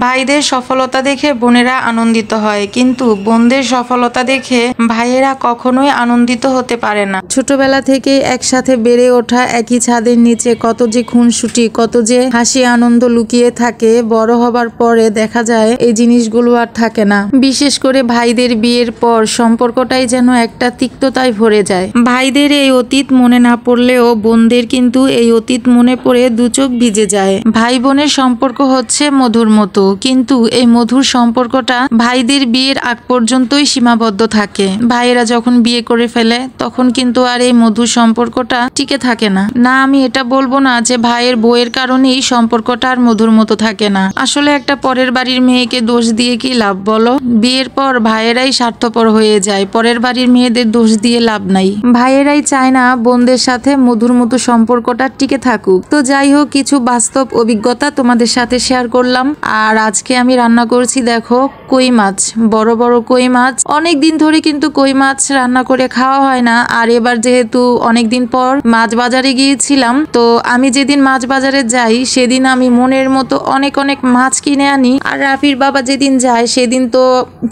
ভাইদের সফলতা দেখে বোনেরা আনন্দিত হয়, কিন্তু বোনদের সফলতা দেখে ভাইয়েরা কখনোই আনন্দিত হতে পারে না। ছোটবেলা থেকে একসাথে বেড়ে ওঠা একই ছাদের নিচে কত যে খুনসুটি, কত যে হাসি আনন্দ লুকিয়ে থাকে, বড় হবার পরে দেখা যায় এই জিনিসগুলো আর থাকে না। বিশেষ করে ভাইদের বিয়ের পর সম্পর্কটাই যেন একটা তিক্ততায় ভরে যায়। ভাইদের এই অতীত মনে না পড়লেও বোনদের কিন্তু এই অতীত মনে পড়ে দু চোখ ভিজে যায়। ভাই বোনের সম্পর্ক হচ্ছে মধুর মতো, কিন্তু এই মধুর সম্পর্কটা ভাইদের বিয়ের আগ পর্যন্তই সীমাবদ্ধ থাকে। ভাইয়েরা যখন বিয়ে করে ফেলে তখন কিন্তু আর এই মধুর সম্পর্কটা টিকে থাকে না। না, আমি এটা বলবো না যে ভাইয়ের বউয়ের কারণেই সম্পর্কটা আর মধুর মতো থাকে না। আসলে একটা পরের বাড়ির মেয়েকে দোষ দিয়ে কি লাভ বলো? বিয়ের পর ভাইয়েরাই স্বার্থপর হয়ে যায়, পরের বাড়ির মেয়েদের দোষ দিয়ে লাভ নাই। ভাইয়েরাই চায় না বোনদের সাথে মধুর মতো সম্পর্কটা টিকে থাকুক। তো যাই হোক, কিছু বাস্তব অভিজ্ঞতা তোমাদের সাথে শেয়ার করলাম। আর আজকে আমি রান্না করছি, দেখো, কই মাছ, বড় বড় কই মাছ। অনেক দিন ধরে কিন্তু কই মাছ রান্না করে খাওয়া হয় না। আর এবার যেহেতু অনেকদিন পর মাছ বাজারে গিয়েছিলাম, তো আমি যেদিন মাছ বাজারে যাই সেদিন আমি মনের মতো অনেক অনেক মাছ কিনে আনি। আর রাফির বাবা যেদিন যায় সেদিন তো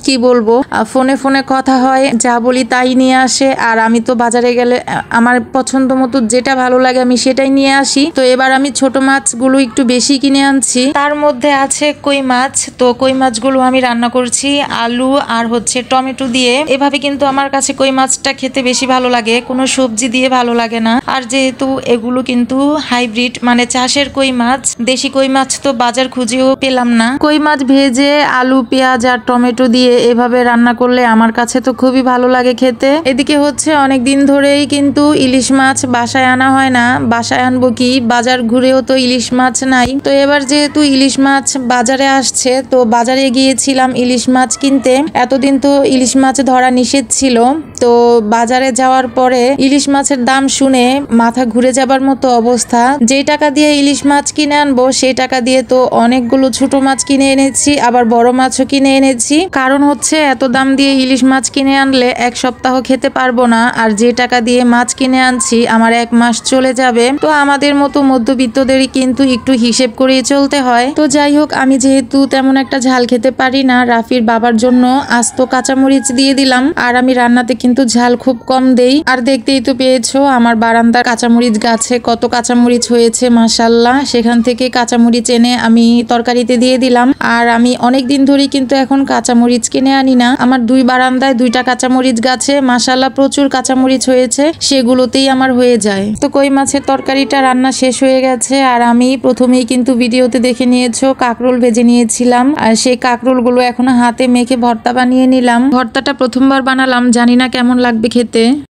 কি বলবো, ফোনে ফোনে কথা হয়, যা বলি তাই নিয়ে আসে। আর আমি তো বাজারে গেলে আমার পছন্দ মতো যেটা ভালো লাগে আমি সেটাই নিয়ে আসি। তো এবার আমি ছোট মাছগুলো একটু বেশি কিনে আনছি, তার মধ্যে আছে কই মাছ। তো কই মাছগুলো আমি রান্না করছি আলু আর হচ্ছে টমেটো দিয়ে। এভাবে কিন্তু আমার কাছে কই মাছটা খেতে বেশি ভালো লাগে, কোনো সবজি দিয়ে ভালো লাগে না। আর যেহেতু এগুলো কিন্তু হাইব্রিড, মানে চাষের কই মাছ, দেশি কই মাছ তো বাজার খুঁজেও পেলাম না। কই মাছ ভেজে আলু পেঁয়াজ আর টমেটো দিয়ে এভাবে রান্না করলে আমার কাছে তো খুবই ভালো লাগে খেতে। এদিকে হচ্ছে অনেক দিন ধরেই কিন্তু ইলিশ মাছ বাসায় আনা হয় না। বাসায় আনবো কি, বাজার ঘুরেও তো ইলিশ মাছ নাই। তো এবার যেহেতু ইলিশ মাছ বাজারে আসছে, তো বাজারে গিয়েছিলাম ইলিশ মাছ কিনতে। এতদিন তো ইলিশ মাছ ধরা নিষেধ ছিল। তো বাজারে যাওয়ার পরে ইলিশ মাছের দাম শুনে মাথা ঘুরে যাবার মতো অবস্থা। যেই টাকা দিয়ে ইলিশ মাছ কিনে আনবো সেই টাকা দিয়ে তো অনেকগুলো ছোট মাছ কিনে এনেছি, আবার বড় মাছও কিনে এনেছি। কারণ হচ্ছে এত দাম দিয়ে ইলিশ মাছ কিনে আনলে এক সপ্তাহ খেতে পারবো না। আর যে টাকা দিয়ে মাছ কিনে আনছি আমার 1 মাস চলে যাবে। তো আমাদের মতো মধ্যবিত্তদেরই কিন্তু একটু হিসেব করেই চলতে হয়। তো যাই হোক, আমি যেহেতু তেমন একটা ঝাল খেতে পারি না, রাফির বাবার জন্য আস্ত কাঁচামরিচ দিয়ে দিলাম। আর আমি রান্নাতে কিন্তু ঝাল খুব কম দেই। আর দেখতেই তো পেয়েছো আমার বারান্দার কাঁচামরিচ গাছে কত কাঁচামরিচ হয়েছে, মাশাআল্লাহ। সেখান থেকে কাঁচামরিচ এনে আমি তরকারিতে দিয়ে দিলাম। আর আমি অনেক দিন ধরেই কিন্তু এখন কাঁচামরিচ কিনে আনি না। আমার 2 বারান্দায় 2টা কাঁচামরিচ গাছে মাশাআল্লাহ প্রচুর কাঁচামরিচ হয়েছে, সেগুলোতেই আমার হয়ে যায়। তো কই মাছের তরকারিটা রান্না শেষ হয়ে গেছে। আর আমি প্রথমেই কিন্তু ভিডিওতে দেখে নিয়েছো কাঁকরোল ভেজে নিয়েছিলাম। আর সেই কাঁকরোলগুলো এখন হাতে মেখে ভর্তা বানিয়ে নিলাম। ভর্তাটা প্রথমবার বানালাম, জানি না কেমন লাগবে খেতে।